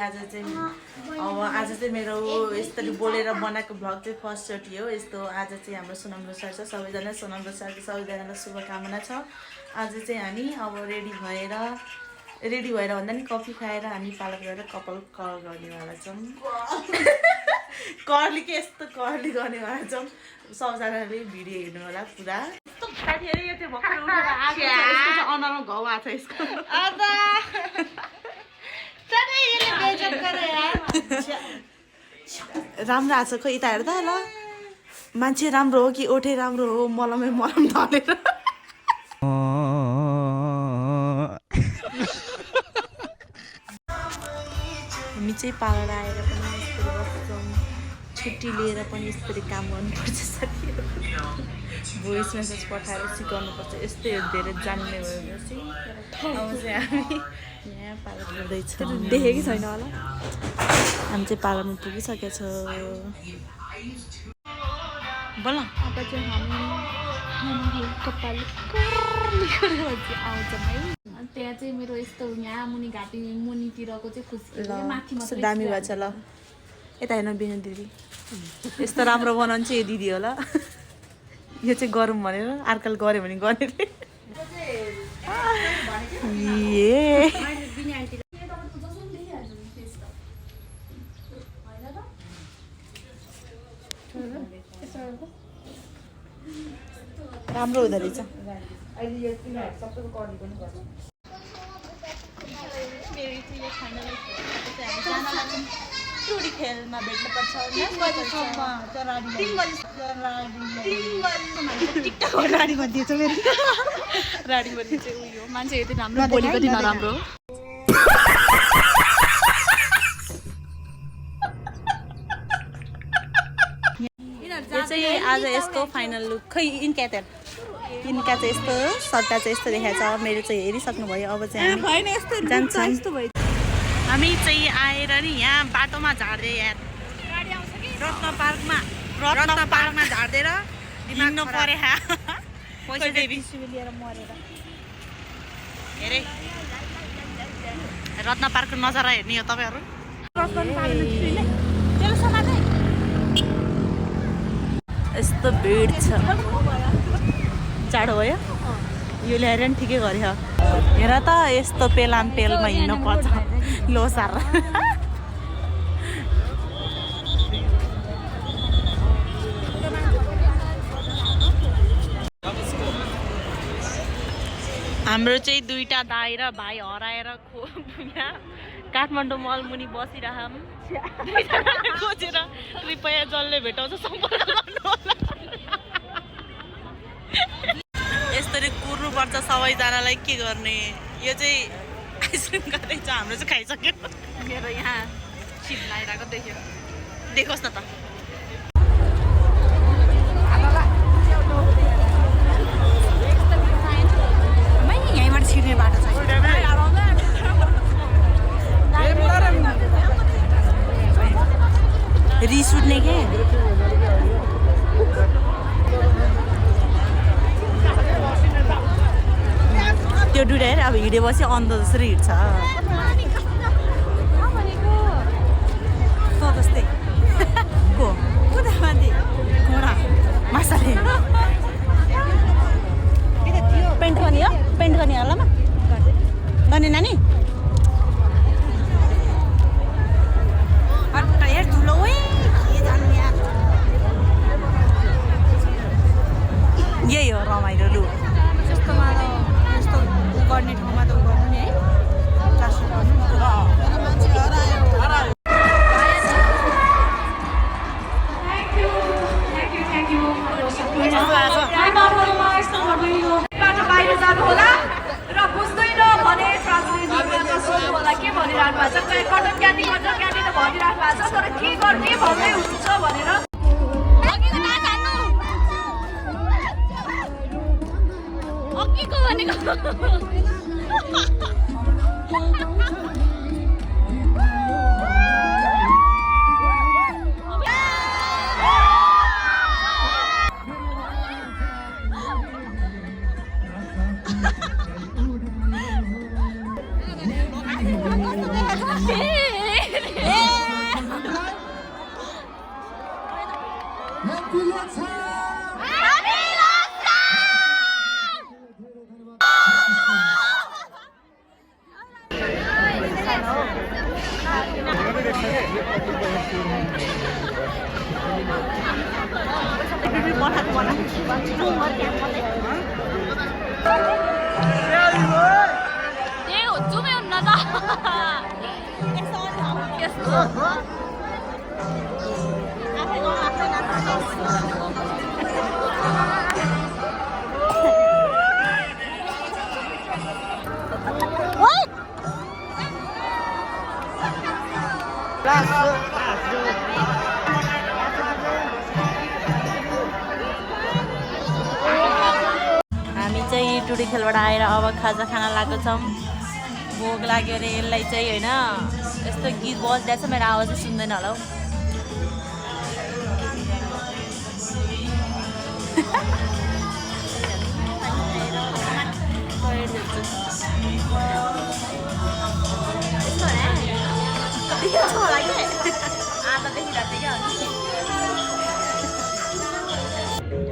आज चाहिँ मेरो यसरी बोलेर बनाएको भ्लग चाहिँ फर्स्टचोटि हो यस्तो। आज चाहिँ हाम्रो सोनम लोसार छ, सबैजना सोनम लोसारको सबैजनालाई शुभकामना छ। आज चाहिँ हामी अब रेडी भएर भन्दा नि कफी खाएर हामी पार्लर गएर कपाल कर्ल गर्नेवाला छौँ। कर्ली के यस्तो कर्ली गर्नेवाला छौँ। सबजनाले भिडियो हेर्नु होला पुरा। साथीहरू यो चाहिँ भर्खर उठेर आएको छ, यसको चाहिँ अनुहारमा घाउ आएको छ यसको। राम्रो आएको छ खोइ यता हेर्दा ल। मान्छे राम्रो हो कि ओठे राम्रो हो, मलमै मलम ढलेर। हामी चाहिँ पार्लर आएर पनि यसरी बस्छौँ, छुट्टी लिएर पनि यसरी काम गर्नुपर्छ साथीहरू। भोइस मेसेज पठाएर सिकाउनुपर्छ, यस्तै धेरै जान्ने भएपछि अब चाहिँ हामी यहाँ पार्लर गर्दैछौँ। देखेकै छैन होला, हामी चाहिँ पार्लरमा पुगिसकेको छ। बोल अब चाहिँ हामी कपाल आउँछ है। त्यहाँ चाहिँ मेरो यस्तो यहाँ मुनि घाँटी मुनितिरको चाहिँ खुसी माथि मात्रै दामी भएछ ल। यता हेर्न बिना दिदी यस्तो राम्रो बनाउनु चाहिँ यो दिदी होला। यो चाहिँ गरौँ भनेर अर्काले गऱ्यो भने गर्ने राम्रो हुँदो रहेछ। टुडी खेलमा भेट्नुपर्छ। राडी भनिदिएछ मेरो। राडी भन्ने चाहिँ उयो मान्छे यति राम्रो बोलेको दिन नराम्रो। यो चाहिँ आज यसको फाइनल लुक। खै इन्का चाहिँ यस्तो, सट्टा चाहिँ यस्तो देखाएको छ। मेरो चाहिँ हेरिसक्नुभयो। अब चाहिँ जान्छौँ। हामी चाहिँ आएर नि यहाँ बाटोमा झार्दै यार रत्न पार्कमा झार्दै हिँड्नु परे। पैसा लिएर मरेर हेरे रत्न पार्कको नजारा हेर्ने हो तपाईँहरू। यस्तो भिड छ। चाँडो भयो यो ल्याएर नि ठिकै गऱ्यो। हेर त यस्तो पेलमा हिँड्नु पर्छ लोसार। हाम्रो चाहिँ दुईटा दाइ र भाइ हराएर यहाँ काठमाडौँ मल मुनि बसिरहम। खोजेर कृपया जसले भेटाउँछ सम्पर्क गर्नु होला। यसरी कुर्नुपर्छ सबैजनालाई, के गर्ने। यो चाहिँ आइसक्रिम खाँदैछ, हाम्रो चाहिँ खाइसक्यो। मेरो यहाँ सिप लगाइरहेको देख्यो, देखोस् न त। यहीँबाट छिर्ने बाटो छ। रिस उठ्ने के त्यो डुडा हेर। अब हिँडेपछि अन्ध जसरी हिँड्छ जस्तै घोडा मासाले। पेन्ट गर्ने हल्लामा गर्ने नानी। यही हो रमाइलो लु। जस्तोमा यस्तो गर्ने ठाउँमा त गर्नु नि है। बाहिर जानु होला र बुझ्दैन भने ट्रान्सलेटरबाट सोध्नु होला के भनिरहनु भएको छ। कटन क्यान्डी त भनिरहनु भएको छ, तर के गर्ने भन्दै हुन्छ भनेर। अघिको भनेको हामी चाहिँ टुडी खेलबाट आएर अब खाजा खान लागेको छौँ भोक लाग्यो अरे यसलाई चाहिँ होइन यस्तो गीत बजिदिएछ मेरो आवाज चाहिँ सुन्दैन होला हौ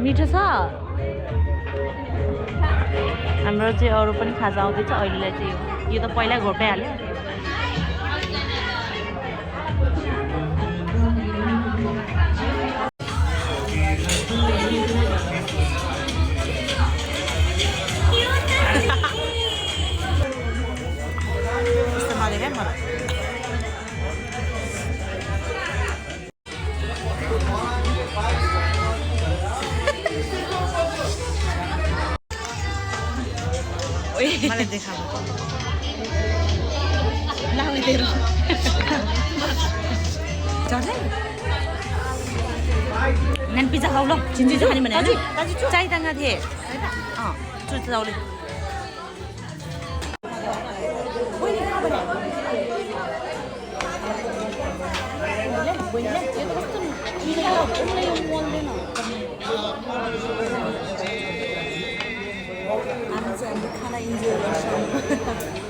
मिठो छ हाम्रो चाहिँ अरू पनि खाजा आउँदैछ अहिलेलाई चाहिँ यो त पहिल्यै घोटाइहाल्यो मलाई देखाऊ लाउने तेरो नन पिज्जा खाऊ ल चिन्जी खाने भने चाहिँदा थिए चुचाउले खाना इन्जोय गर्छौँ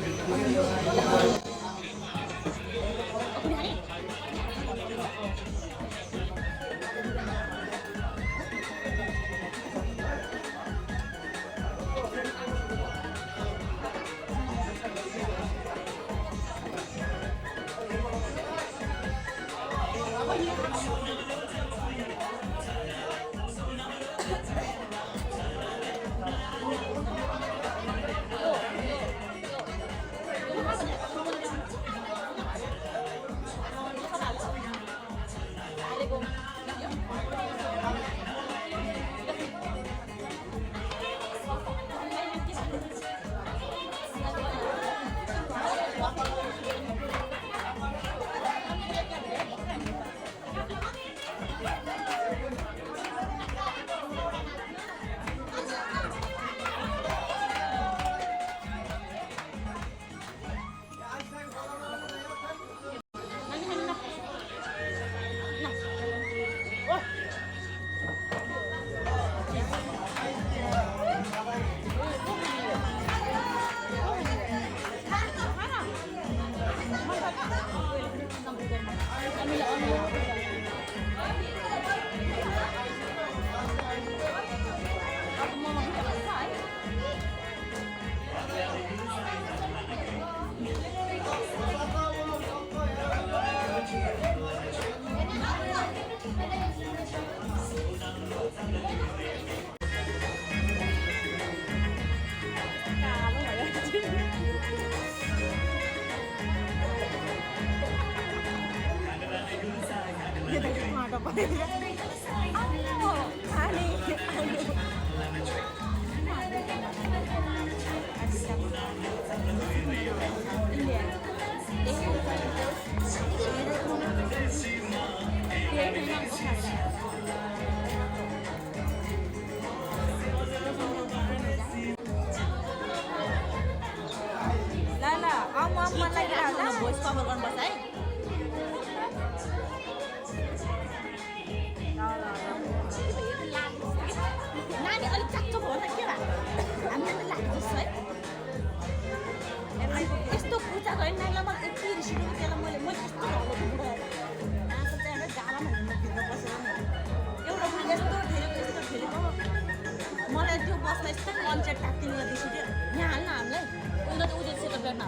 बस्न यस्तो मन्चेट तात्तिनु देखियो यहाँ हाल्न हामीलाई उनीहरू त उनीहरू सेटअप गर्न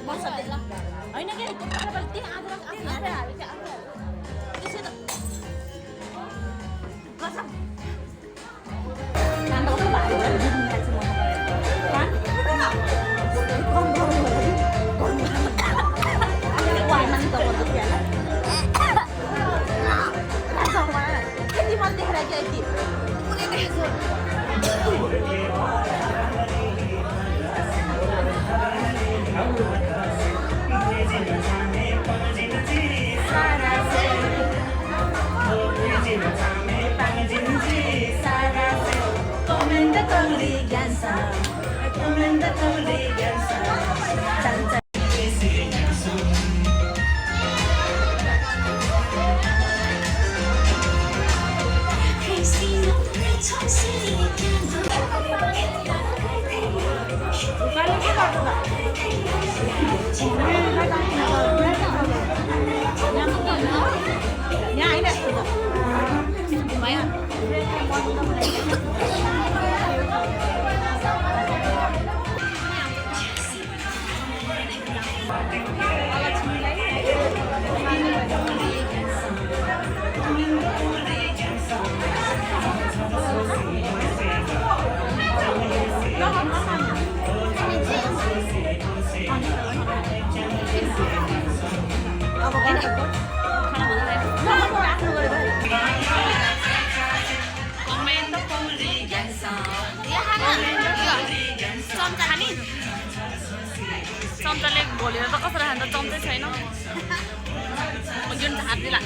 बस्छ ल होइन के त्यही आधा त्यसै त कसम चम्चाले घोलेर त कसरी खान्छ चम्चै छैन जुन हातले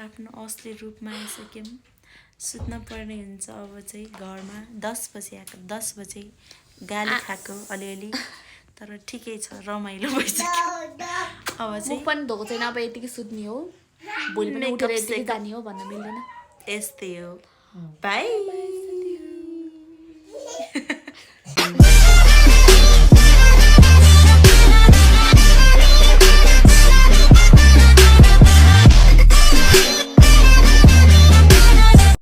आफ्नो असली रूपमा आइसक्यौँ सुत्न पर्ने हुन्छ अब चाहिँ घरमा 10 बजे आएको 10 बजे गाली खाएको अलिअलि तर ठिकै छ रमाइलो भइसक्यो अब चाहिँ पनि धोको छैन अब यतिकै सुत्ने हो भोलि पनि उठेर यतिकै जाने हो भन्न मिल्दैन यस्तै हो बाई